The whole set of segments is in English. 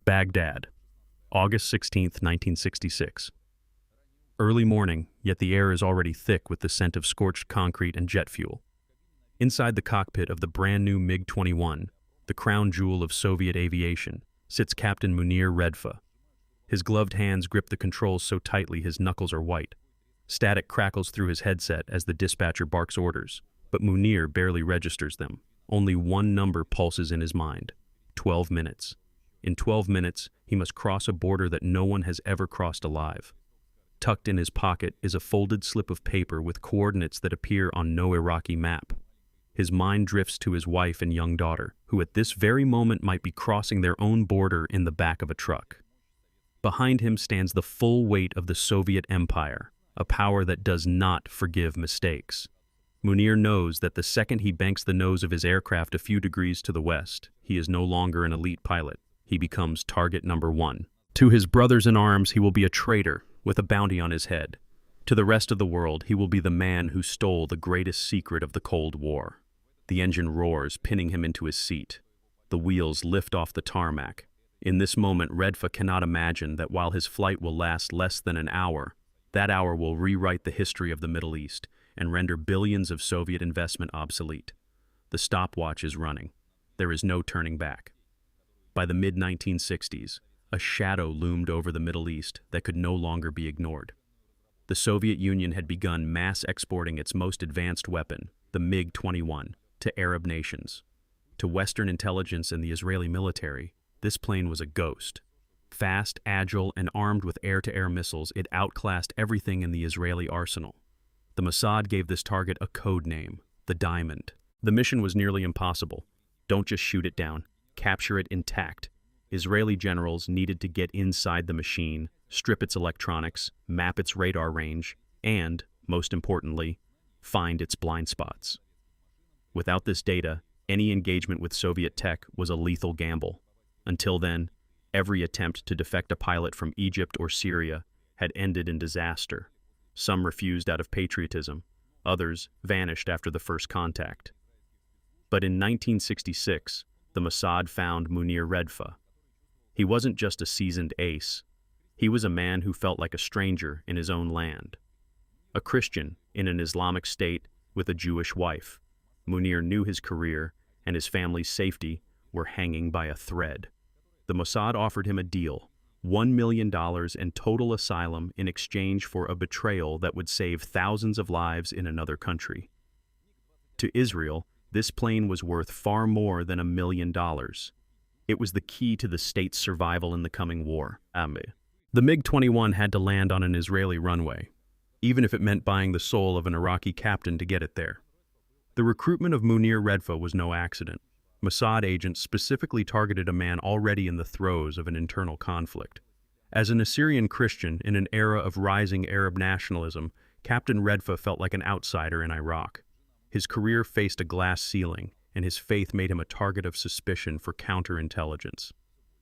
Baghdad, August 16, 1966. Early morning, yet the air is already thick with the scent of scorched concrete and jet fuel. Inside the cockpit of the brand-new MiG-21, the crown jewel of Soviet aviation, sits Captain Munir Redfa. His gloved hands grip the controls so tightly his knuckles are white. Static crackles through his headset as the dispatcher barks orders, but Munir barely registers them. Only one number pulses in his mind: 12 minutes. In 12 minutes, he must cross a border that no one has ever crossed alive. Tucked in his pocket is a folded slip of paper with coordinates that appear on no Iraqi map. His mind drifts to his wife and young daughter, who at this very moment might be crossing their own border in the back of a truck. Behind him stands the full weight of the Soviet Empire, a power that does not forgive mistakes. Munir knows that the second he banks the nose of his aircraft a few degrees to the west, he is no longer an elite pilot. He becomes target number one. To his brothers in arms, he will be a traitor with a bounty on his head. To the rest of the world, he will be the man who stole the greatest secret of the Cold War. The engine roars, pinning him into his seat. The wheels lift off the tarmac. In this moment, Redfa cannot imagine that while his flight will last less than an hour, that hour will rewrite the history of the Middle East and render billions of Soviet investment obsolete. The stopwatch is running. There is no turning back. By the mid-1960s, a shadow loomed over the Middle East that could no longer be ignored. The Soviet Union had begun mass exporting its most advanced weapon, the MiG-21, to Arab nations. To Western intelligence and the Israeli military, this plane was a ghost. Fast, agile, and armed with air-to-air missiles, it outclassed everything in the Israeli arsenal. The Mossad gave this target a code name, the Diamond. The mission was nearly impossible. Don't just shoot it down. Capture it intact. Israeli generals needed to get inside the machine, strip its electronics, map its radar range, and, most importantly, find its blind spots. Without this data, any engagement with Soviet tech was a lethal gamble. Until then, every attempt to defect a pilot from Egypt or Syria had ended in disaster. Some refused out of patriotism, others vanished after the first contact. But in 1966, the Mossad found Munir Redfa. He wasn't just a seasoned ace. He was a man who felt like a stranger in his own land. A Christian in an Islamic state with a Jewish wife, Munir knew his career and his family's safety were hanging by a thread. The Mossad offered him a deal, $1 million and total asylum in exchange for a betrayal that would save thousands of lives in another country. To Israel, this plane was worth far more than $1 million. It was the key to the state's survival in the coming war. The MiG-21 had to land on an Israeli runway, even if it meant buying the soul of an Iraqi captain to get it there. The recruitment of Munir Redfa was no accident. Mossad agents specifically targeted a man already in the throes of an internal conflict. As an Assyrian Christian in an era of rising Arab nationalism, Captain Redfa felt like an outsider in Iraq. His career faced a glass ceiling, and his faith made him a target of suspicion for counterintelligence.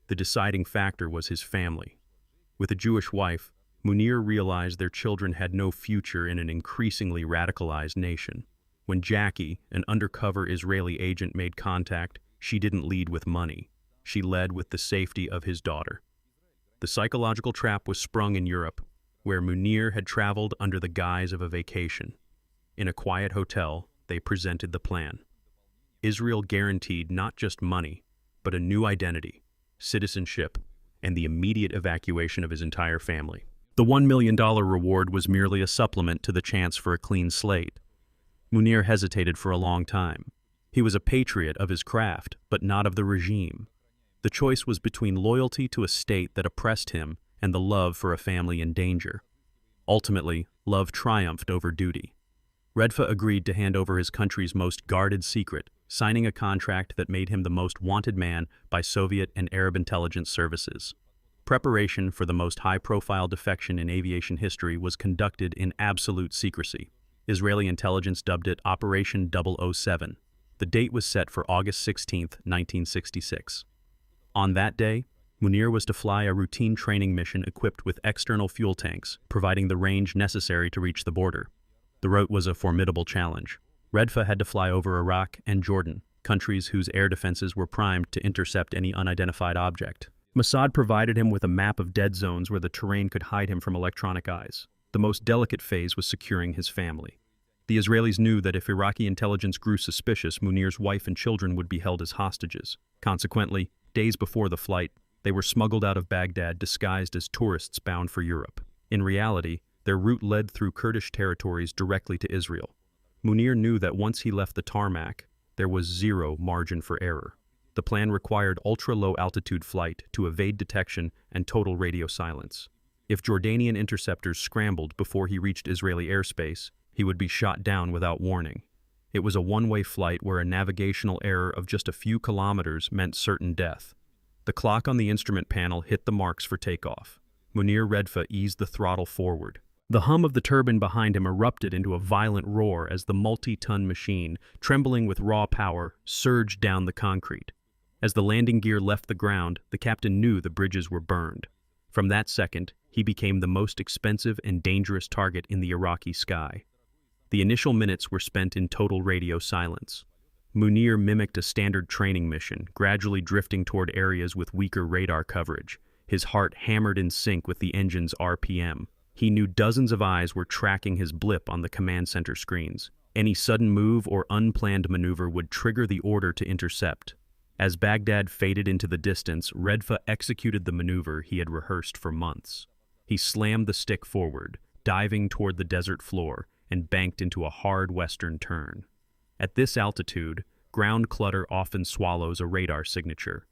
The deciding factor was his family. With a Jewish wife, Munir realized their children had no future in an increasingly radicalized nation. When Jackie, an undercover Israeli agent, made contact, she didn't lead with money. She led with the safety of his daughter. The psychological trap was sprung in Europe, where Munir had traveled under the guise of a vacation. In a quiet hotel, they presented the plan. Israel guaranteed not just money, but a new identity, citizenship, and the immediate evacuation of his entire family. The $1 million reward was merely a supplement to the chance for a clean slate. Munir hesitated for a long time. He was a patriot of his craft, but not of the regime. The choice was between loyalty to a state that oppressed him and the love for a family in danger. Ultimately, love triumphed over duty. Redfa agreed to hand over his country's most guarded secret, signing a contract that made him the most wanted man by Soviet and Arab intelligence services. Preparation for the most high-profile defection in aviation history was conducted in absolute secrecy. Israeli intelligence dubbed it Operation 007. The date was set for August 16, 1966. On that day, Munir was to fly a routine training mission equipped with external fuel tanks, providing the range necessary to reach the border. The route was a formidable challenge. Redfa had to fly over Iraq and Jordan, countries whose air defenses were primed to intercept any unidentified object. Mossad provided him with a map of dead zones where the terrain could hide him from electronic eyes. The most delicate phase was securing his family. The Israelis knew that if Iraqi intelligence grew suspicious, Munir's wife and children would be held as hostages. Consequently, days before the flight, they were smuggled out of Baghdad disguised as tourists bound for Europe. In reality, their route led through Kurdish territories directly to Israel. Munir knew that once he left the tarmac, there was zero margin for error. The plan required ultra-low altitude flight to evade detection and total radio silence. If Jordanian interceptors scrambled before he reached Israeli airspace, he would be shot down without warning. It was a one-way flight where a navigational error of just a few kilometers meant certain death. The clock on the instrument panel hit the marks for takeoff. Munir Redfa eased the throttle forward. The hum of the turbine behind him erupted into a violent roar as the multi-ton machine, trembling with raw power, surged down the concrete. As the landing gear left the ground, the captain knew the bridges were burned. From that second, he became the most expensive and dangerous target in the Iraqi sky. The initial minutes were spent in total radio silence. Munir mimicked a standard training mission, gradually drifting toward areas with weaker radar coverage, his heart hammered in sync with the engine's RPM. He knew dozens of eyes were tracking his blip on the command center screens. Any sudden move or unplanned maneuver would trigger the order to intercept. As Baghdad faded into the distance, Redfa executed the maneuver he had rehearsed for months. He slammed the stick forward, diving toward the desert floor, and banked into a hard western turn. At this altitude, ground clutter often swallows a radar signature.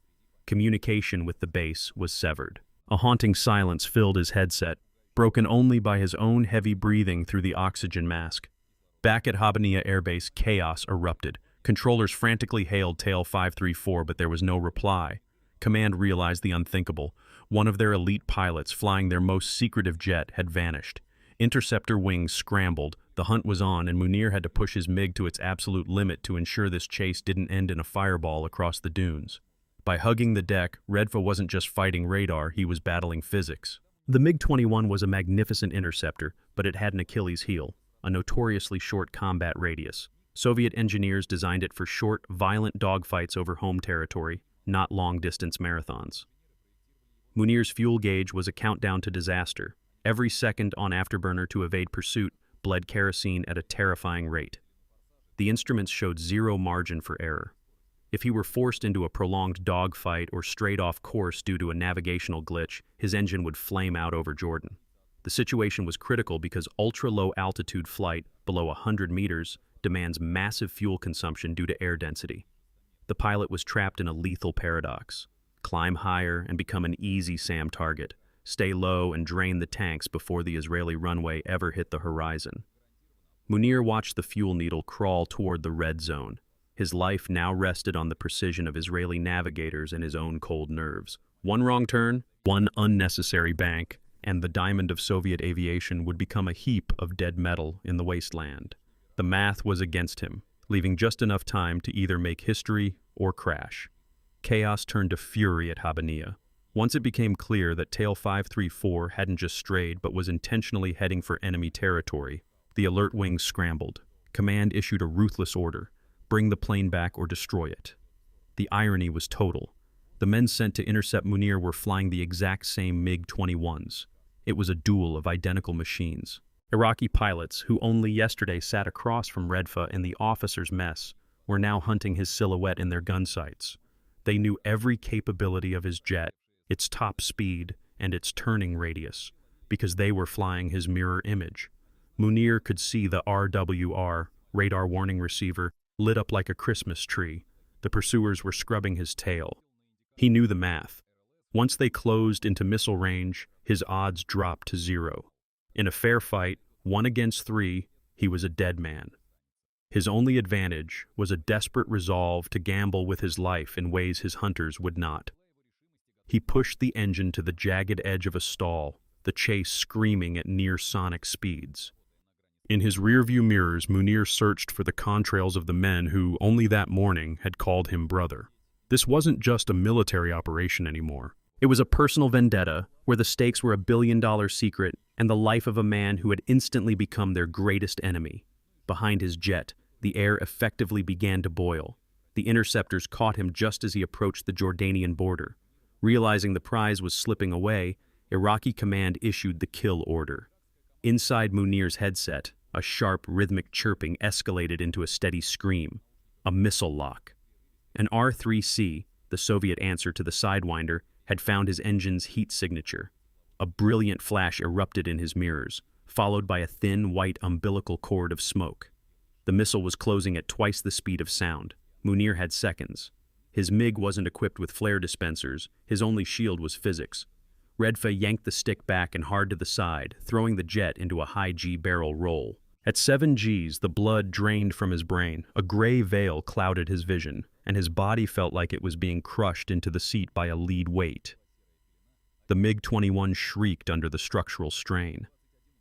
Communication with the base was severed. A haunting silence filled his headset, broken only by his own heavy breathing through the oxygen mask. Back at Habaniya Air Base, chaos erupted. Controllers frantically hailed Tail 534, but there was no reply. Command realized the unthinkable. One of their elite pilots, flying their most secretive jet, had vanished. Interceptor wings scrambled, the hunt was on, and Munir had to push his MiG to its absolute limit to ensure this chase didn't end in a fireball across the dunes. By hugging the deck, Redfa wasn't just fighting radar, he was battling physics. The MiG-21 was a magnificent interceptor, but it had an Achilles heel, a notoriously short combat radius. Soviet engineers designed it for short, violent dogfights over home territory, not long-distance marathons. Munir's fuel gauge was a countdown to disaster. Every second on afterburner to evade pursuit bled kerosene at a terrifying rate. The instruments showed zero margin for error. If he were forced into a prolonged dogfight or strayed off course due to a navigational glitch, his engine would flame out over Jordan. The situation was critical because ultra-low altitude flight, below 100 meters, demands massive fuel consumption due to air density. The pilot was trapped in a lethal paradox. Climb higher and become an easy SAM target. Stay low and drain the tanks before the Israeli runway ever hit the horizon. Munir watched the fuel needle crawl toward the red zone. His life now rested on the precision of Israeli navigators and his own cold nerves. One wrong turn, one unnecessary bank, and the diamond of Soviet aviation would become a heap of dead metal in the wasteland. The math was against him, leaving just enough time to either make history or crash. Chaos turned to fury at Habaniya. Once it became clear that Tail 534 hadn't just strayed but was intentionally heading for enemy territory, the alert wings scrambled. Command issued a ruthless order: bring the plane back or destroy it. The irony was total. The men sent to intercept Munir were flying the exact same MiG-21s. It was a duel of identical machines. Iraqi pilots, who only yesterday sat across from Redfa in the officers' mess, were now hunting his silhouette in their gun sights. They knew every capability of his jet, its top speed, and its turning radius, because they were flying his mirror image. Munir could see the RWR, radar warning receiver, lit up like a Christmas tree. The pursuers were scrubbing his tail. He knew the math. Once they closed into missile range, his odds dropped to zero. In a fair fight, 1 against 3, he was a dead man. His only advantage was a desperate resolve to gamble with his life in ways his hunters would not. He pushed the engine to the jagged edge of a stall, the chase screaming at near-sonic speeds. In his rearview mirrors, Munir searched for the contrails of the men who, only that morning, had called him brother. This wasn't just a military operation anymore. It was a personal vendetta, where the stakes were $1 billion secret and the life of a man who had instantly become their greatest enemy. Behind his jet, the air effectively began to boil. The interceptors caught him just as he approached the Jordanian border. Realizing the prize was slipping away, Iraqi command issued the kill order. Inside Munir's headset, a sharp, rhythmic chirping escalated into a steady scream. A missile lock. An R-3C, the Soviet answer to the Sidewinder, had found his engine's heat signature. A brilliant flash erupted in his mirrors, followed by a thin, white umbilical cord of smoke. The missile was closing at twice the speed of sound. Munir had seconds. His MiG wasn't equipped with flare dispensers, his only shield was physics. Redfa yanked the stick back and hard to the side, throwing the jet into a high G barrel roll. At 7 Gs, the blood drained from his brain, a gray veil clouded his vision, and his body felt like it was being crushed into the seat by a lead weight. The MiG-21 shrieked under the structural strain.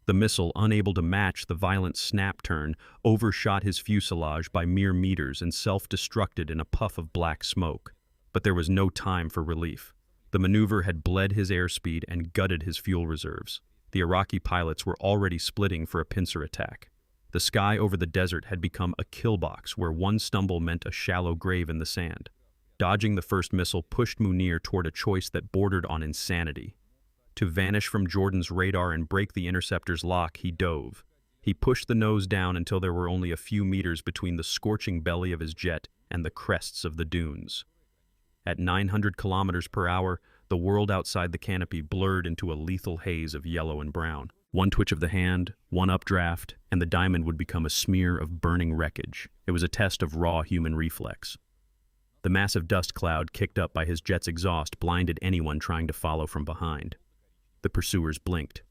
The missile, unable to match the violent snap turn, overshot his fuselage by mere meters and self-destructed in a puff of black smoke. But there was no time for relief. The maneuver had bled his airspeed and gutted his fuel reserves. The Iraqi pilots were already splitting for a pincer attack. The sky over the desert had become a kill box where one stumble meant a shallow grave in the sand. Dodging the first missile pushed Munir toward a choice that bordered on insanity. To vanish from Jordan's radar and break the interceptor's lock, he dove. He pushed the nose down until there were only a few meters between the scorching belly of his jet and the crests of the dunes. At 900 kilometers per hour, the world outside the canopy blurred into a lethal haze of yellow and brown. One twitch of the hand, one updraft, and the diamond would become a smear of burning wreckage. It was a test of raw human reflex. The massive dust cloud kicked up by his jet's exhaust blinded anyone trying to follow from behind. The pursuers blinked.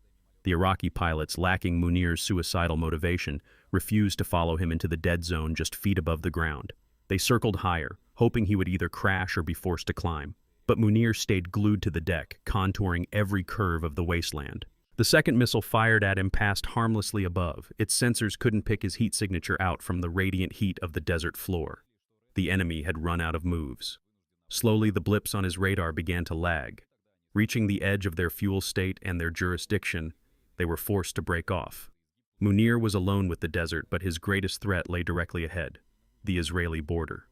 The Iraqi pilots, lacking Munir's suicidal motivation, refused to follow him into the dead zone just feet above the ground. They circled higher, hoping he would either crash or be forced to climb. But Munir stayed glued to the deck, contouring every curve of the wasteland. The second missile fired at him passed harmlessly above. Its sensors couldn't pick his heat signature out from the radiant heat of the desert floor. The enemy had run out of moves. Slowly, the blips on his radar began to lag. Reaching the edge of their fuel state and their jurisdiction, they were forced to break off. Munir was alone with the desert, but his greatest threat lay directly ahead, the Israeli border.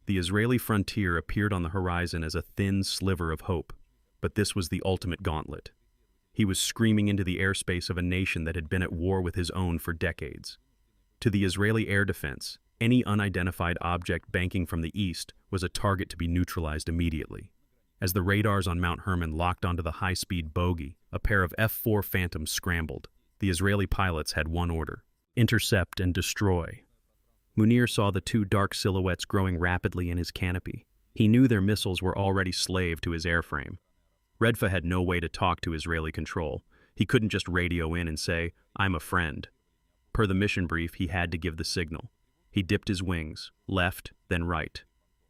The Israeli frontier appeared on the horizon as a thin sliver of hope, but this was the ultimate gauntlet. He was screaming into the airspace of a nation that had been at war with his own for decades. To the Israeli air defense, any unidentified object banking from the east was a target to be neutralized immediately. As the radars on Mount Hermon locked onto the high-speed bogey, a pair of F-4 Phantoms scrambled. The Israeli pilots had one order: intercept and destroy. Munir saw the two dark silhouettes growing rapidly in his canopy. He knew their missiles were already slave to his airframe. Redfa had no way to talk to Israeli control. He couldn't just radio in and say, "I'm a friend." Per the mission brief, he had to give the signal. He dipped his wings, left, then right.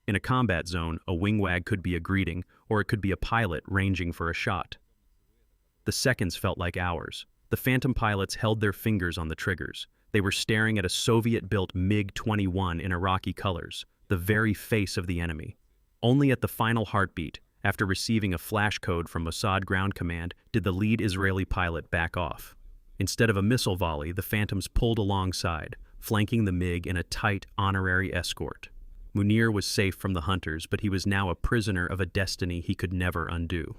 In a combat zone, a wing wag could be a greeting, or it could be a pilot ranging for a shot. The seconds felt like hours. The Phantom pilots held their fingers on the triggers. They were staring at a Soviet-built MiG-21 in Iraqi colors, the very face of the enemy. Only at the final heartbeat, after receiving a flash code from Mossad Ground Command, did the lead Israeli pilot back off. Instead of a missile volley, the Phantoms pulled alongside, flanking the MiG in a tight, honorary escort. Munir was safe from the hunters, but he was now a prisoner of a destiny he could never undo.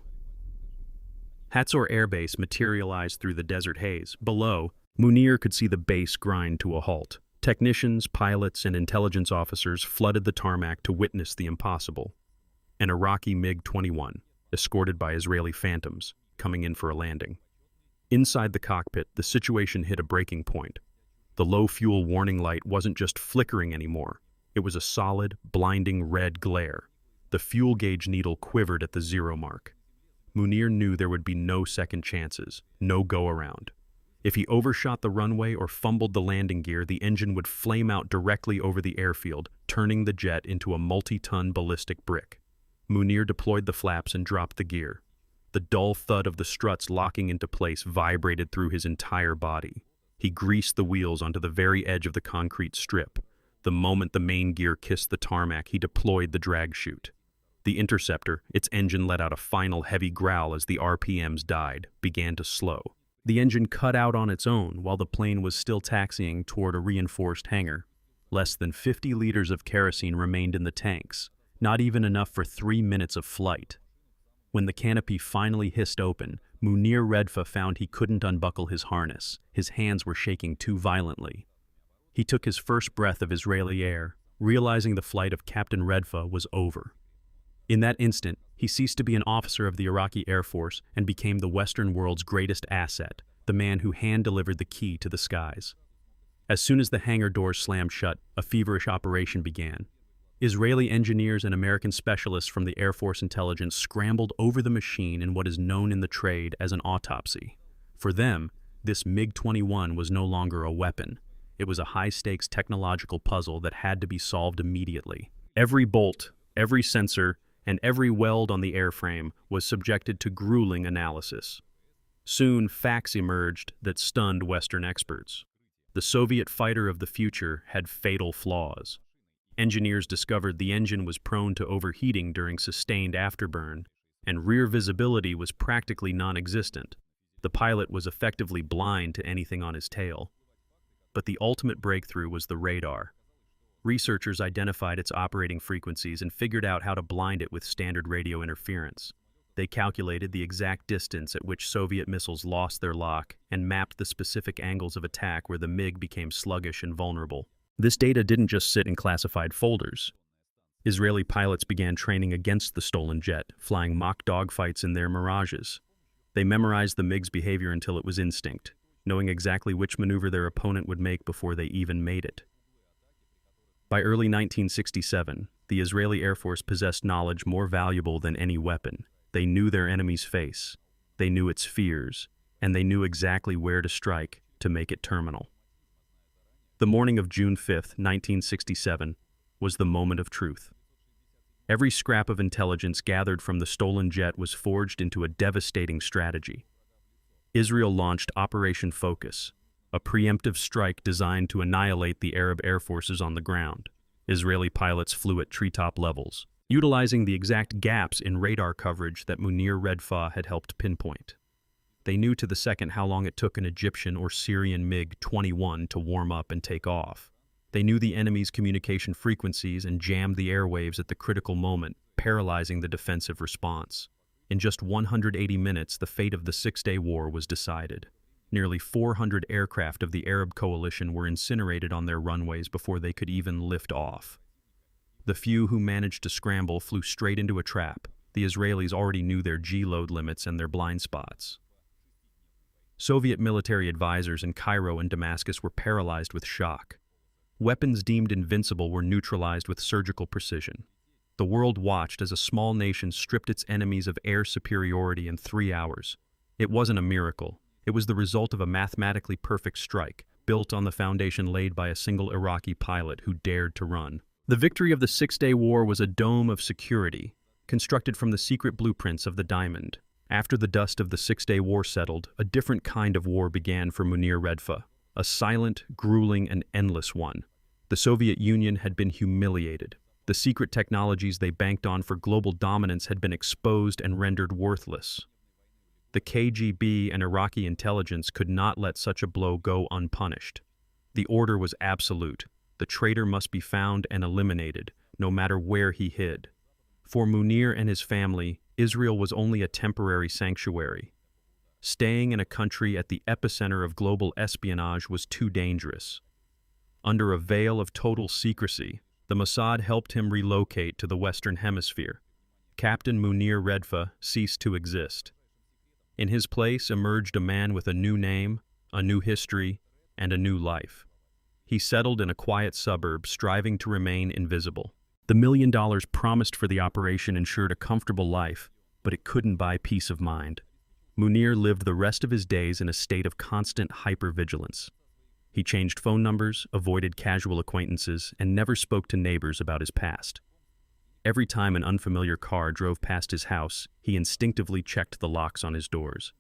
Hatzor Air Base materialized through the desert haze. Below, Munir could see the base grind to a halt. Technicians, pilots, and intelligence officers flooded the tarmac to witness the impossible. An Iraqi MiG-21, escorted by Israeli Phantoms, coming in for a landing. Inside the cockpit, the situation hit a breaking point. The low fuel warning light wasn't just flickering anymore. It was a solid, blinding red glare. The fuel gauge needle quivered at the 0 mark. Munir knew there would be no second chances, no go-around. If he overshot the runway or fumbled the landing gear, the engine would flame out directly over the airfield, turning the jet into a multi-ton ballistic brick. Munir deployed the flaps and dropped the gear. The dull thud of the struts locking into place vibrated through his entire body. He greased the wheels onto the very edge of the concrete strip. The moment the main gear kissed the tarmac, he deployed the drag chute. The interceptor, its engine let out a final heavy growl as the RPMs died, began to slow. The engine cut out on its own while the plane was still taxiing toward a reinforced hangar. Less than 50 liters of kerosene remained in the tanks, not even enough for 3 minutes of flight. When the canopy finally hissed open, Munir Redfa found he couldn't unbuckle his harness. His hands were shaking too violently. He took his first breath of Israeli air, realizing the flight of Captain Redfa was over. In that instant, he ceased to be an officer of the Iraqi Air Force and became the Western world's greatest asset, the man who hand-delivered the key to the skies. As soon as the hangar doors slammed shut, a feverish operation began. Israeli engineers and American specialists from the Air Force Intelligence scrambled over the machine in what is known in the trade as an autopsy. For them, this MiG-21 was no longer a weapon. It was a high-stakes technological puzzle that had to be solved immediately. Every bolt, every sensor, and every weld on the airframe was subjected to grueling analysis. Soon, facts emerged that stunned Western experts. The Soviet fighter of the future had fatal flaws. Engineers discovered the engine was prone to overheating during sustained afterburn, and rear visibility was practically non-existent. The pilot was effectively blind to anything on his tail. But the ultimate breakthrough was the radar. Researchers identified its operating frequencies and figured out how to blind it with standard radio interference. They calculated the exact distance at which Soviet missiles lost their lock and mapped the specific angles of attack where the MiG became sluggish and vulnerable. This data didn't just sit in classified folders. Israeli pilots began training against the stolen jet, flying mock dogfights in their Mirages. They memorized the MiG's behavior until it was instinct, knowing exactly which maneuver their opponent would make before they even made it. By early 1967, the Israeli Air Force possessed knowledge more valuable than any weapon. They knew their enemy's face, they knew its fears, and they knew exactly where to strike to make it terminal. The morning of June 5, 1967, was the moment of truth. Every scrap of intelligence gathered from the stolen jet was forged into a devastating strategy. Israel launched Operation Focus, a preemptive strike designed to annihilate the Arab air forces on the ground. Israeli pilots flew at treetop levels, utilizing the exact gaps in radar coverage that Munir Redfa had helped pinpoint. They knew to the second how long it took an Egyptian or Syrian MiG-21 to warm up and take off. They knew the enemy's communication frequencies and jammed the airwaves at the critical moment, paralyzing the defensive response. In just 180 minutes, the fate of the Six-Day War was decided. Nearly 400 aircraft of the Arab coalition were incinerated on their runways before they could even lift off. The few who managed to scramble flew straight into a trap. The Israelis already knew their G-load limits and their blind spots. Soviet military advisors in Cairo and Damascus were paralyzed with shock. Weapons deemed invincible were neutralized with surgical precision. The world watched as a small nation stripped its enemies of air superiority in 3 hours. It wasn't a miracle. It was the result of a mathematically perfect strike, built on the foundation laid by a single Iraqi pilot who dared to run. The victory of the Six-Day War was a dome of security, constructed from the secret blueprints of the Diamond. After the dust of the Six-Day War settled, a different kind of war began for Munir Redfa, a silent, grueling, and endless one. The Soviet Union had been humiliated. The secret technologies they banked on for global dominance had been exposed and rendered worthless. The KGB and Iraqi intelligence could not let such a blow go unpunished. The order was absolute. The traitor must be found and eliminated, no matter where he hid. For Munir and his family, Israel was only a temporary sanctuary. Staying in a country at the epicenter of global espionage was too dangerous. Under a veil of total secrecy, the Mossad helped him relocate to the Western Hemisphere. Captain Munir Redfa ceased to exist. In his place emerged a man with a new name, a new history, and a new life. He settled in a quiet suburb, striving to remain invisible. The $1 million promised for the operation ensured a comfortable life, but it couldn't buy peace of mind. Munir lived the rest of his days in a state of constant hypervigilance. He changed phone numbers, avoided casual acquaintances, and never spoke to neighbors about his past. Every time an unfamiliar car drove past his house, he instinctively checked the locks on his doors.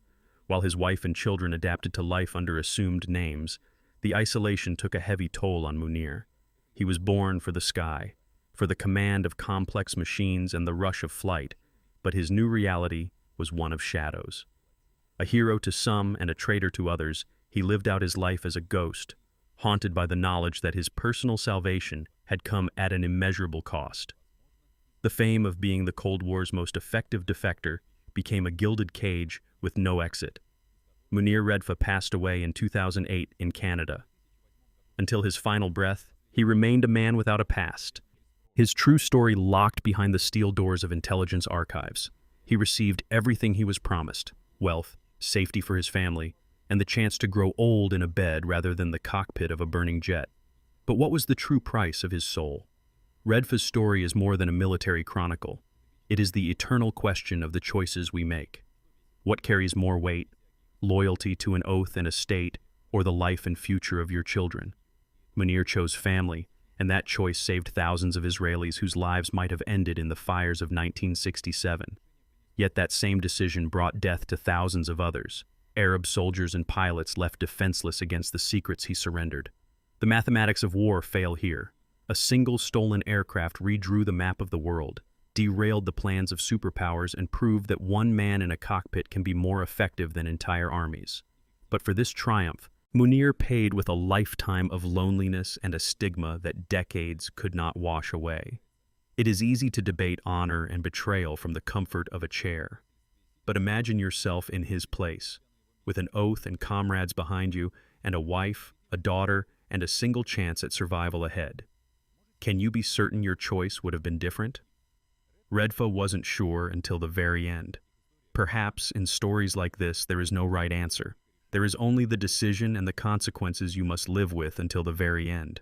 While his wife and children adapted to life under assumed names, the isolation took a heavy toll on Munir. He was born for the sky, for the command of complex machines and the rush of flight, but his new reality was one of shadows. A hero to some and a traitor to others, he lived out his life as a ghost, haunted by the knowledge that his personal salvation had come at an immeasurable cost. The fame of being the Cold War's most effective defector became a gilded cage with no exit. Munir Redfa passed away in 2008 in Canada. Until his final breath, he remained a man without a past. His true story locked behind the steel doors of intelligence archives. He received everything he was promised: wealth, safety for his family, and the chance to grow old in a bed rather than the cockpit of a burning jet. But what was the true price of his soul? Redfa's story is more than a military chronicle. It is the eternal question of the choices we make. What carries more weight? Loyalty to an oath and a state, or the life and future of your children? Munir chose family, and that choice saved thousands of Israelis whose lives might have ended in the fires of 1967. Yet that same decision brought death to thousands of others. Arab soldiers and pilots left defenseless against the secrets he surrendered. The mathematics of war fail here. A single stolen aircraft redrew the map of the world, derailed the plans of superpowers, and proved that one man in a cockpit can be more effective than entire armies. But for this triumph, Munir paid with a lifetime of loneliness and a stigma that decades could not wash away. It is easy to debate honor and betrayal from the comfort of a chair. But imagine yourself in his place, with an oath and comrades behind you, and a wife, a daughter, and a single chance at survival ahead. Can you be certain your choice would have been different? Redfa wasn't sure until the very end. Perhaps in stories like this there is no right answer. There is only the decision and the consequences you must live with until the very end.